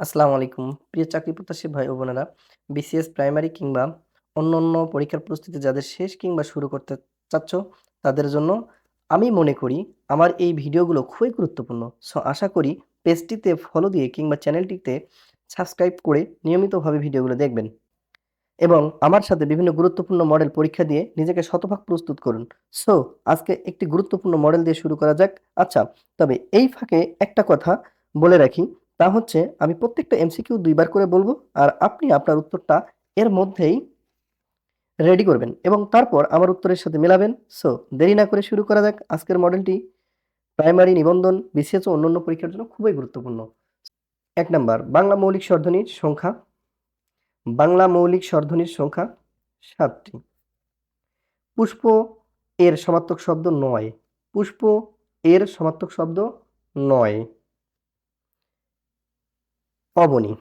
আসসালামু আলাইকুম প্রিয় চাকরি প্রত্যাশী ভাই ও বোনেরা, বিসিএস প্রাইমারি কিংবা অন্যান্য পরীক্ষার প্রস্তুতি যাদের শেষ কিংবা শুরু করতে চাচ্ছ তাদের জন্য আমি মনে করি আমার এই ভিডিওগুলো খুবই গুরুত্বপূর্ণ। সো আশা করি পেজটিতে ফলো দিয়ে কিংবা চ্যানেলটিতে সাবস্ক্রাইব করে নিয়মিতভাবে ভিডিওগুলো দেখবেন এবং আমার সাথে বিভিন্ন গুরুত্বপূর্ণ মডেল পরীক্ষা দিয়ে নিজেকে শতভাগ প্রস্তুত করুন। সো আজকে একটি গুরুত্বপূর্ণ মডেল দিয়ে শুরু করা যাক। আচ্ছা, তবে এই ফাঁকে একটা কথা বলে রাখি, তা হচ্ছে আমি প্রত্যেকটা এমসিকিউ ২ বার করে বলবো আর আপনি আপনার উত্তরটা এর মধ্যেই রেডি করবেন এবং তারপর আমার উত্তরের সাথে মেলাবেন। সো দেরি না করে শুরু করা যাক। আজকের মডেলটি প্রাইমারি, নিবন্ধন, বিসিএস ও অন্যান্য পরীক্ষার জন্য খুবই গুরুত্বপূর্ণ। ১ নাম্বার, বাংলা মৌলিক স্বরধ্বনির সংখ্যা। বাংলা মৌলিক স্বরধ্বনির সংখ্যা ৭টি। পুষ্প এর সমার্থক শব্দ নয়। পুষ্প এর সমার্থক শব্দ নয়। অবনী।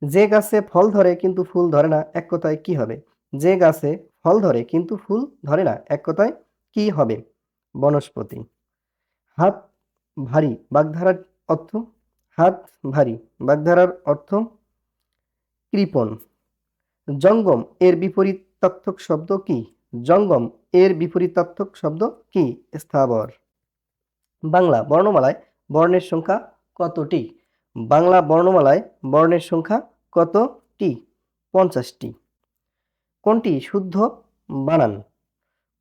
যে গাছে ফল ধরে কিন্তু ফুল ধরে না, এক কথায় কি হবে? যে গাছে ফল ধরে কিন্তু ফুল ধরে না, এক কথায় কি হবে? বনস্পতি। হাত ভারী বাগধারার অর্থ? হাত ভারী বাগধারার অর্থ কৃপণ। জঙ্গম এর বিপরীতার্থক শব্দ কি? জঙ্গম এর বিপরীতার্থক শব্দ কি? স্থাবর। বাংলা বর্ণমালায় বর্ণের সংখ্যা কতটি? বাংলা বর্ণমালায় বর্ণের সংখ্যা কতটি? 50টি। কোনটি শুদ্ধ বানান?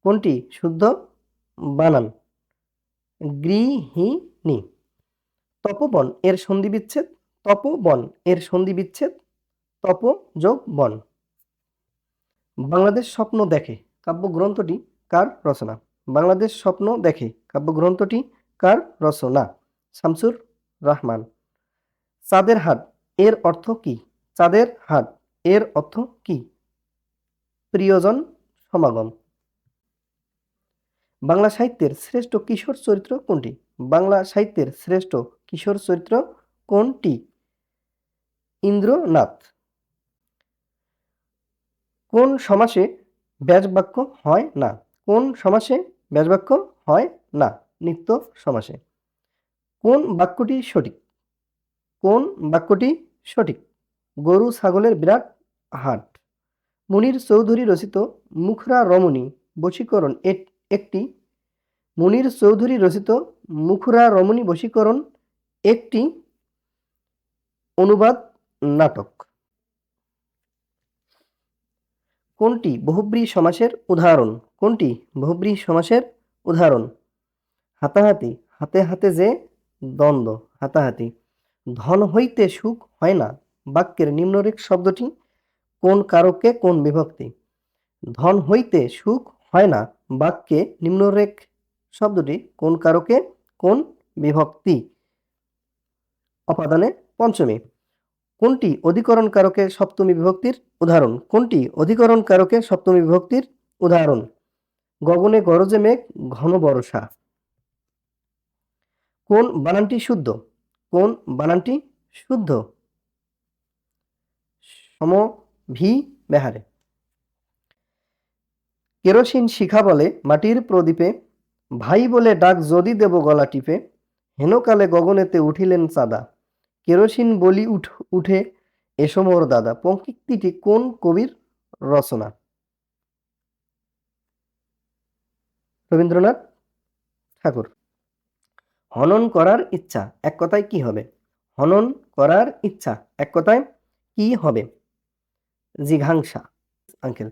কোনটি শুদ্ধ বানান? গৃহিণী। তপোবন এর সন্ধিবিচ্ছেদ? তপোবন এর সন্ধিবিচ্ছেদ তপ যোগ বন। বাংলাদেশ স্বপ্ন দেখে কাব্যগ্রন্থটি কার রচনা? বাংলাদেশ স্বপ্ন দেখে কাব্যগ্রন্থটি কার রচনা? শামসুর রাহমান। চাঁদের হাট এর অর্থ কি? চাঁদের হাট এর অর্থ কি? প্রিয়জন সমাগম। বাংলা সাহিত্যের শ্রেষ্ঠ কিশোর চরিত্র কোনটি? বাংলা সাহিত্যের শ্রেষ্ঠ কিশোর চরিত্র কোনটি? ইন্দ্রনাথ। কোন সমাসে ব্যাসবাক্য হয় না? কোন সমাসে ব্যাসবাক্য হয় না? নিত্য সমাসে। কোন বাক্যটি সঠিক? কোন বাক্যটি সঠিক? গরু ছাগলের বিরাট হাট। মুনির চৌধুরী রচিত মুখরা রমণী বশীকরণ একটি মুনির চৌধুরী রচিত মুখরা রমণী বশীকরণ একটি অনুবাদ নাটক। কোনটি বহুব্রী সমাসের উদাহরণ? কোনটি বহুব্রী সমাসের উদাহরণ? হাতাহাতি। হাতে হাতে যে দ্বন্দ্ব, হাতাহাতি। ধন হইতে সুখ হয় না বাক্যের নিম্নরেখ শব্দটি কোন কারকে কোন বিভক্তি? ধন হইতে সুখ হয় না বাক্যে নিম্নরেখ শব্দটি কোন কারকে কোন বিভক্তি? অপাদানে পঞ্চমী। কোনটি অধিকরণ কারকে সপ্তমী বিভক্তির উদাহরণ? কোনটি অধিকরণ কারকে সপ্তমী বিভক্তির উদাহরণ? গগনে গরজে মেঘ ঘন বর্ষা। কোন বানানটি শুদ্ধ? কোন বানানটি শুদ্ধ? সম ভি বেহারে। কেরোসিন শিখা বলে মাটির প্রদীপে, ভাই বলে ডাক যদি দেব গলা টিপে, হেনকালে গগনেতে উঠিলেন চাঁদা, কেরোসিন বলি উঠে এসো মোর দাদা। পঙ্ক্তিটি কোন কবির রচনা? রবীন্দ্রনাথ ঠাকুর। হনন করার ইচ্ছা এক কথায় কি হবে? হনন করার ইচ্ছা এক কথায় কি হবে? জিঘাংসা। Uncle.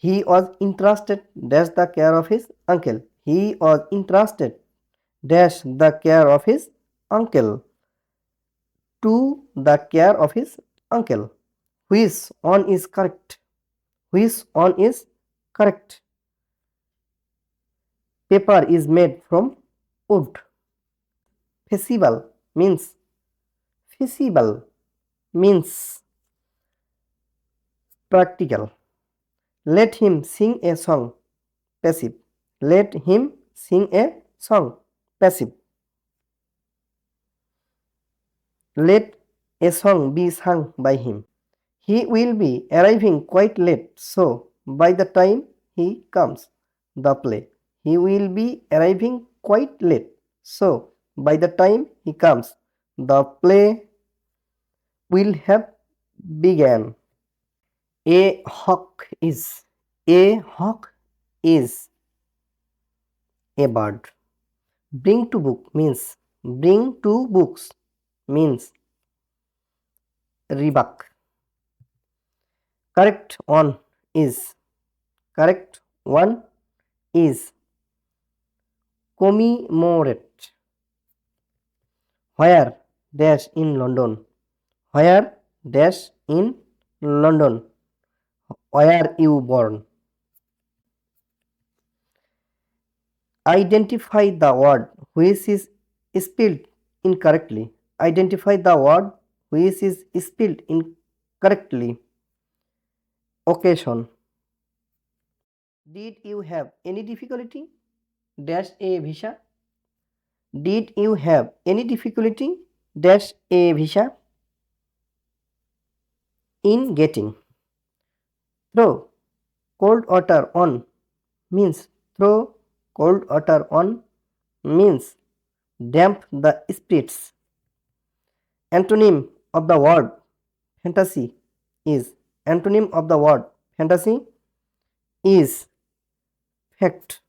He was interested dash the care of his uncle. He was interested dash the care of his uncle. To the care of his uncle. Which one is correct? Which one is correct? Paper is made from wood. Feasible means feasible means practical. Let him sing a song. Passive. Let him sing a song. Passive. Let a song be sung by him. He will be arriving quite late, so by the time he comes, the play. He will be arriving quite late, so by the time he comes, the play will have began. A hawk is a bird. Bring to books means rebuck. Correct one is commemorate. Where dash in London. Where dash in London. Where you born. Identify the word which is spelled incorrectly. Identify the word which is spelled incorrectly. Occasion. Did you have any difficulty? Dash a visa. Did you have any difficulty? Dash a visa in getting. Throw cold water on means throw cold water on means damp the spirits. Antonym of the word fantasy is fact.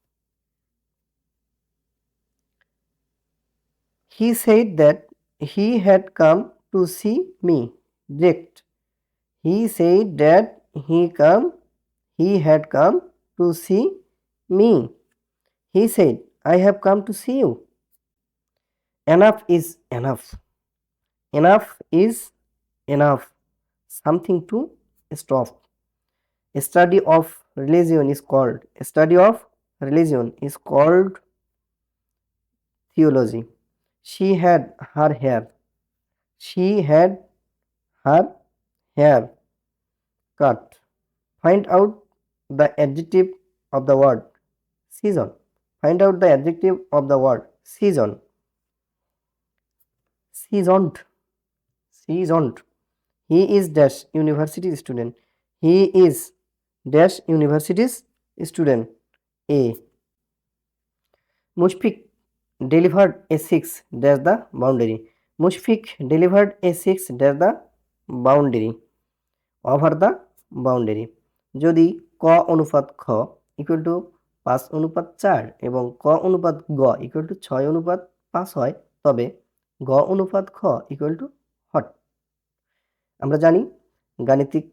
He said that he had come to see me. Direct. He said that he had come to see me. He said, I have come to see you. Enough is enough. Enough is enough. Something to stop. Study of religion is called theology. She had her hair cut. Find out the adjective of the word season. Find out the adjective of the word season. Seasoned. He is dash university student. He is dash university's student. A. Mushfiq delivered a 6 dash the boundary. Mushfiq delivered a 6 dash the boundary. Over the boundary. যদি ক অনুপাত খ equal to 5:4 এবং ক অনুপাত গ equal to 6:5 হয়, তবে গ অনুপাত খ ইকুয়াল টু হট। আমরা জানি গাণিতিক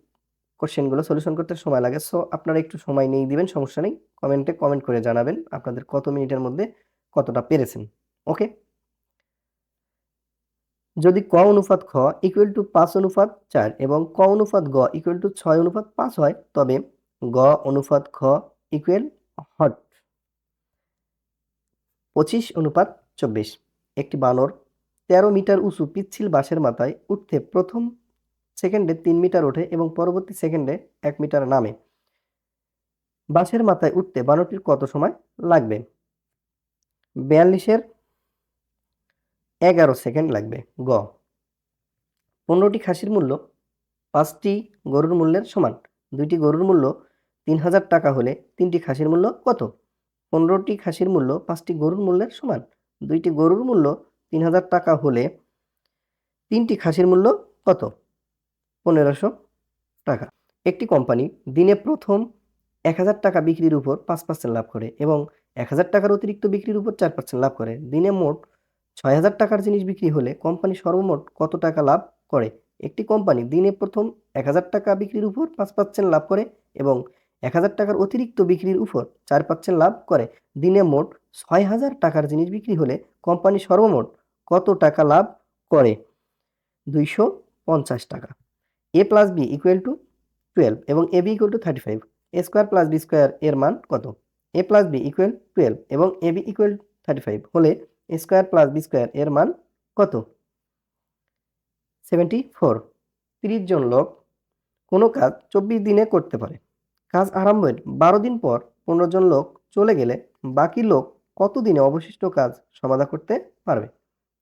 কোশ্চেনগুলো সলিউশন করতে সময় লাগে, সো আপনারা একটু সময় নিয়ে দিবেন, সমস্যা নেই। কমেন্ট করে জানাবেন আপনাদের কত মিনিটের মধ্যে কতটা পেরেছেন। ওকে, যদি ক অনুপাত খ ইকুয়াল টু 5:4 এবং ক অনুপাত গ ইকুয়াল টু 6:5 হয়, তবে গ অনুপাত খ ইকুয়াল হট। 25:24। একটি বানর 13 মিটার উঁচু পিচ্ছিল বাঁশের মাথায় উঠতে প্রথম সেকেন্ডে 3 মিটার ওঠে এবং পরবর্তী সেকেন্ডে 1 মিটার নামে। বাঁশের মাথায় উঠতে বানরটির কত সময় লাগবে? 42-11 সেকেন্ড লাগবে। গ। 15টি খাসির মূল্য 5টি গরুর মূল্যের সমান। 2টি গরুর মূল্য 3000 টাকা হলে 3টি খাসির মূল্য কত? 15টি খাসির মূল্য 5টি গরুর মূল্যের সমান। 2টি গরুর মূল্য 3000 টাকা হলে 3টি খাসির মূল্য কত? 1500 টাকা। একটি কোম্পানি দিনে প্রথম 1000 টাকা বিক্রির উপর 5% লাভ করে এবং 1000 টাকার অতিরিক্ত বিক্রির উপর 4% লাভ করে। দিনে মোট 6000 টাকার জিনিস বিক্রি হলে কোম্পানি সর্বমোট কত টাকা লাভ করে? একটি কোম্পানি দিনে প্রথম 1000 টাকা বিক্রির উপর 5% লাভ করে এবং 1000 টাকার অতিরিক্ত বিক্রির উপর 4% লাভ করে। দিনে মোট 6000 টাকার জিনিস বিক্রি হলে কোম্পানি সর্বমোট কত টাকা লাভ করে? 250 টাকা। a plus b equal to 12 এবং ab equal to 35। a square plus b square এর মান কত? a প্লাস বি ইকুয়াল 12 এবং ab ইকুয়াল 35 হলে a square plus b square এর মান কত? 74। 30 জন লোক কোনো কাজ 24 দিনে করতে পারে। কাজ আরম্ভের 12 দিন পর 15 জন লোক চলে গেলে বাকি লোক কত দিনে অবশিষ্ট কাজ সমাধা করতে পারবে?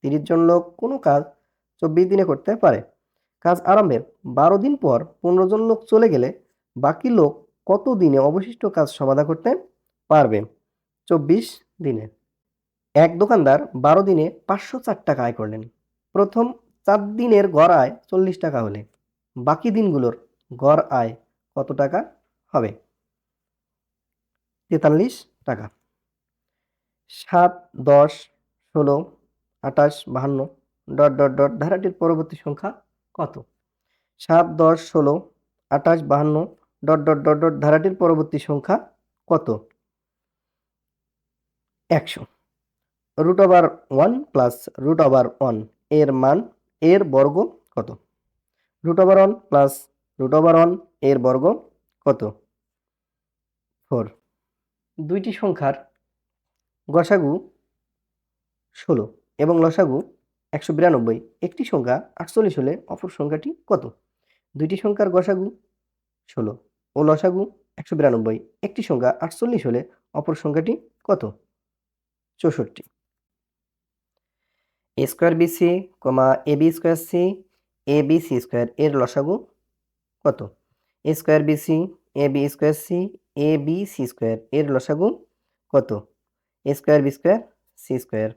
30 জন লোক কোনো কাজ 24 দিনে করতে পারে। কাজ আরম্ভের 12 দিন পর 15 জন লোক চলে গেলে বাকি লোক কত দিনে অবশিষ্ট কাজ সমাধা করতে পারবে? 24 দিনে। এক দোকানদার 12 দিনে 504 টাকা আয় করলেন। প্রথম 4 দিনের গড় আয় 40 টাকা হলে বাকি দিনগুলোর গড় আয় কত টাকা হবে? 43 টাকা। 7, 10, 16, 28, 52 ... ধারাটির পরবর্তী সংখ্যা কত? 7, 10, 16, 28, 52 ... ধারাটির পরবর্তী সংখ্যা কত? 100। √1 প্লাস √1 এর বর্গ কত? √1 প্লাস √1 এর বর্গ কত? 4। দুইটি সংখ্যার গসাগু 16 এবং লসাগু 192, একটি সংখ্যা 48 হলে অপর সংখ্যাটি কত? দুইটি সংখ্যার গসাগু 16 ও লসাগু 192, একটি সংখ্যা 48 হলে অপর সংখ্যাটি কত? 64। a square bc, ab square c, abc square এর লসাগু কত? a square bc, ab square c, abc square এর লসাগু কত? a square b square c square.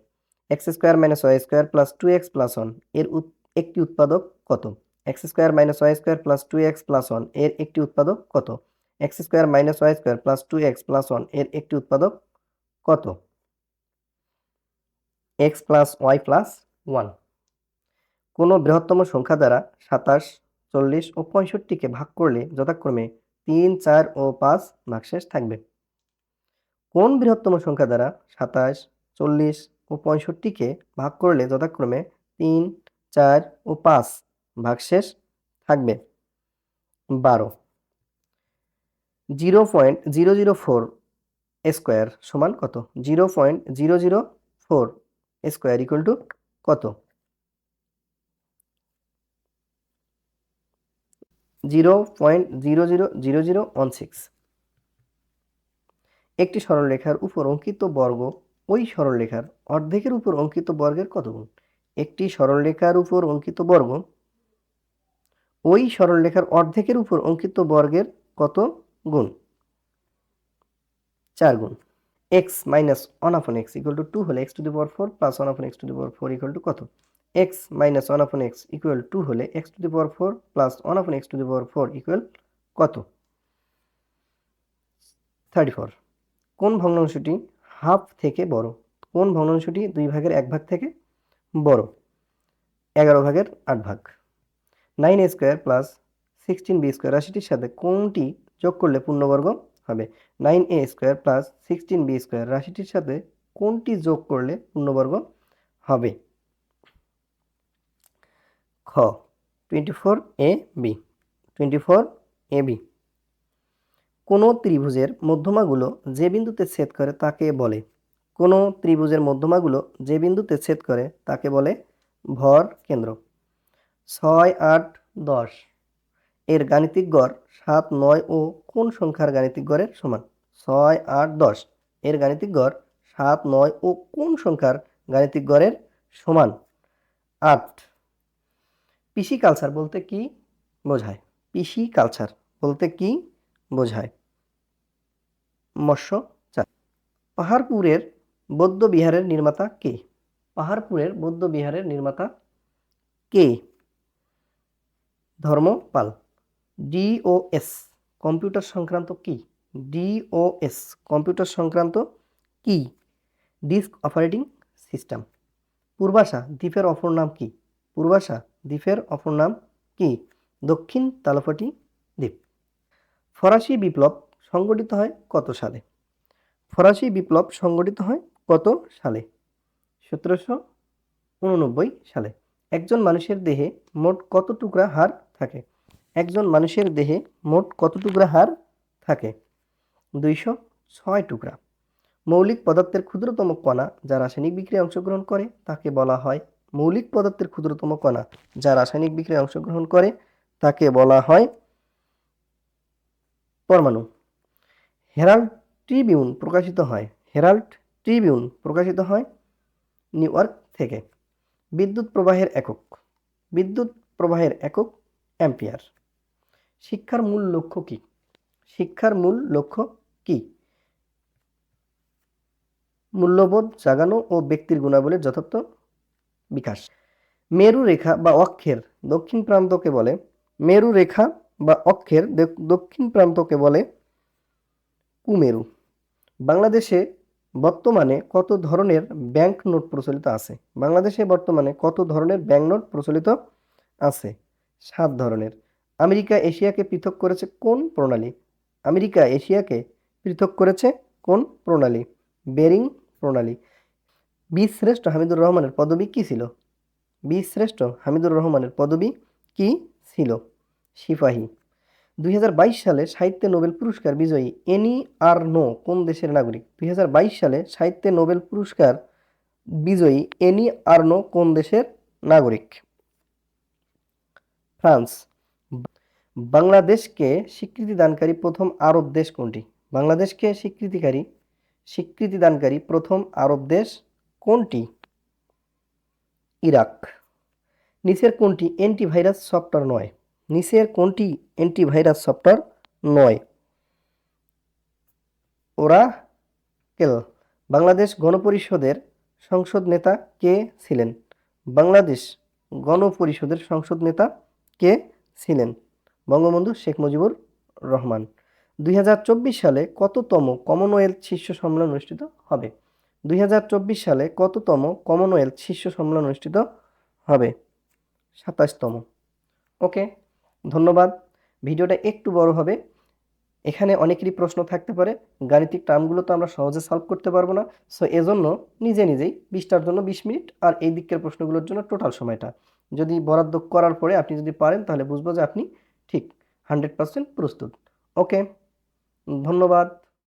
x square minus y square plus 2x plus 1 এর একটি উৎপাদক কত? x square minus y square plus 2x plus 1 এর একটি উৎপাদক কত? x square minus y square plus 2x plus 1 এর একটি উৎপাদক কত? x plus y plus 1। কোনো বৃহত্তম সংখ্যা দ্বারা 27, 40 ও 65কে ভাগ করলে যথাক্রমে 3, 4 ও 5 ভাগশেষ থাকবে। কোন বৃহত্তম সংখ্যা দ্বারা 27, 40 ও 65কে ভাগ করলে যথাক্রমে 3, 4 ও 5 ভাগশেষ থাকবে? 12। 0.004 স্কয়ার সমান কত? 0.004 স্কয়ার ইকুয়াল টু কত? 0.000016। একটি সরলরেখার উপর অঙ্কিত বর্গ ওই সরলরেখার অর্ধেকের উপর অঙ্কিত বর্গের কত গুণ? একটি সরলরেখার উপর অঙ্কিত বর্গ ওই সরলরেখার অর্ধেকের উপর অঙ্কিত বর্গের কত গুণ? 4 গুণ। x minus 1/x equal to 2 হলে x⁴ plus 1/x⁴ equal to কত? x মাইনাস 1/x ইকুয়াল 2 হলে x⁴ প্লাস 1/x⁴ ইকুয়াল কত? 34। কোন ভগ্নাংশটি হাফ থেকে বড়? কোন ভগ্নাংশটি 2 ভাগের 1 ভাগ থেকে বড়? 11 ভাগের 8 ভাগ। 9a square plus 16b square রাশিটির সাথে কোনটি যোগ করলে পূর্ণবর্গ হবে? 9a square plus 16b square রাশিটির সাথে কোনটি যোগ করলে পূর্ণবর্গ হবে? খ 24ab। 24ab। কোনো ত্রিভুজের মধ্যমাগুলো যে বিন্দুতে ছেদ করে তাকে বলে? কোনো ত্রিভুজের মধ্যমাগুলো যে বিন্দুতে ছেদ করে তাকে বলে ভর কেন্দ্র। 6, 8, 10 এর গাণিতিক গড় 7, 9 ও কোন সংখ্যার গাণিতিক গড়ের সমান? 6, 8, 10 এর গাণিতিক গড় 7, 9 ও কোন সংখ্যার গাণিতিক গড়ের সমান? 8। পিসিকালচার বলতে কি বোঝায়? পিসিকালচার বলতে কি বোঝায়? মৎস্য চাষ। পাহাড়পুরের বৌদ্ধ বিহারের নির্মাতা কে? পাহাড়পুরের বৌদ্ধ বিহারের নির্মাতা কে? ধর্মপাল। ডিওএস কম্পিউটার সংক্রান্ত কি? ডিওএস কম্পিউটার সংক্রান্ত কি? Disk operating system. পূর্বাশা দ্বীপের অপর নাম কি? পূর্বাশা দ্বীপের অপর নাম কি? দক্ষিণ তালফাটি দ্বীপ। ফরাসি বিপ্লব সংগঠিত হয় কত সালে? ফরাসি বিপ্লব সংগঠিত হয় কত সালে? 1789 সালে। একজন মানুষের দেহে মোট কত টুকরা হাড় থাকে? একজন মানুষের দেহে মোট কত টুকরা হাড় থাকে? 206 টুকরা। মৌলিক পদার্থের ক্ষুদ্রতম কণা যা রাসায়নিক বিক্রিয়ায় অংশগ্রহণ করে তাকে বলা হয়? মৌলিক পদার্থের ক্ষুদ্রতম কণা যা রাসায়নিক বিক্রিয়ায় অংশগ্রহণ করে তাকে বলা হয় পরমাণু। হেরাল্ড ট্রিবিউন প্রকাশিত হয়? হেরাল্ড ট্রিবিউন প্রকাশিত হয় নিউ ইয়র্ক থেকে। বিদ্যুৎ প্রবাহের একক? বিদ্যুৎ প্রবাহের একক অ্যাম্পিয়ার। শিক্ষার মূল লক্ষ্য কি? শিক্ষার মূল লক্ষ্য কি? মূল্যবোধ জাগানো ও ব্যক্তির গুণাবলীর যথার্থ বিকাশ। মেরু রেখা বা অক্ষের দক্ষিণ প্রান্তকে বলে, মেরু রেখা বা অক্ষের দক্ষিণ প্রান্তকে বলে কুমেরু। বাংলাদেশে বর্তমানে কত ধরনের ব্যাংক নোট প্রচলিত আছে? বাংলাদেশে বর্তমানে কত ধরনের ব্যাংক নোট প্রচলিত আছে? 7 ধরনের। আমেরিকা এশিয়াকে পৃথক করেছে কোন প্রণালী? আমেরিকা এশিয়াকে পৃথক করেছে কোন প্রণালী? বেরিং প্রণালী। বীরশ্রেষ্ঠ হামিদুর রহমানের পদবী কি ছিল? বীরশ্রেষ্ঠ হামিদুর রহমানের পদবী কি ছিল? সিপাহী। 2022 সালে সাহিত্যে নোবেল পুরস্কার বিজয়ী এনি আর্নো কোন দেশের নাগরিক? 2022 সালে সাহিত্যে নোবেল পুরস্কার বিজয়ী এনি আর্নো কোন দেশের নাগরিক? ফ্রান্স। বাংলাদেশকে স্বীকৃতিদানকারী প্রথম আরব দেশ কোনটি? বাংলাদেশকে স্বীকৃতিদানকারী প্রথম আরব দেশ কোনটি? ইরাক। নিচের কোনটি অ্যান্টিভাইরাস সফটওয়্যার নয়? নিচের কোনটি অ্যান্টিভাইরাস সফটওয়্যার নয়? ওরাকেল। বাংলাদেশ গণপরিষদের সংসদ নেতা কে ছিলেন? বাংলাদেশ গণপরিষদের সংসদ নেতা কে ছিলেন? বঙ্গবন্ধু শেখ মুজিবুর রহমান। 2024 সালে কততম কমনওয়েলথ শীর্ষ সম্মেলন অনুষ্ঠিত হবে? 2024 সালে কততম কমনওয়েলথ শীর্ষ সম্মেলন অনুষ্ঠিত হবে? 27তম। ওকে, ধন্যবাদ। ভিডিওটা একটু বড় হবে, এখানে অনেকেরই প্রশ্ন থাকতে পারে, গাণিতিক টার্মগুলো তো আমরা সহজে সলভ করতে পারবো না, সো এজন্য নিজেই 20টার জন্য 20 মিনিট আর এই দিকের প্রশ্নগুলোর জন্য টোটাল সময়টা যদি বরাদ্দ করার পরে আপনি যদি পারেন তাহলে বুঝবো যে আপনি ঠিক 100% প্রস্তুত। ওকে, ধন্যবাদ।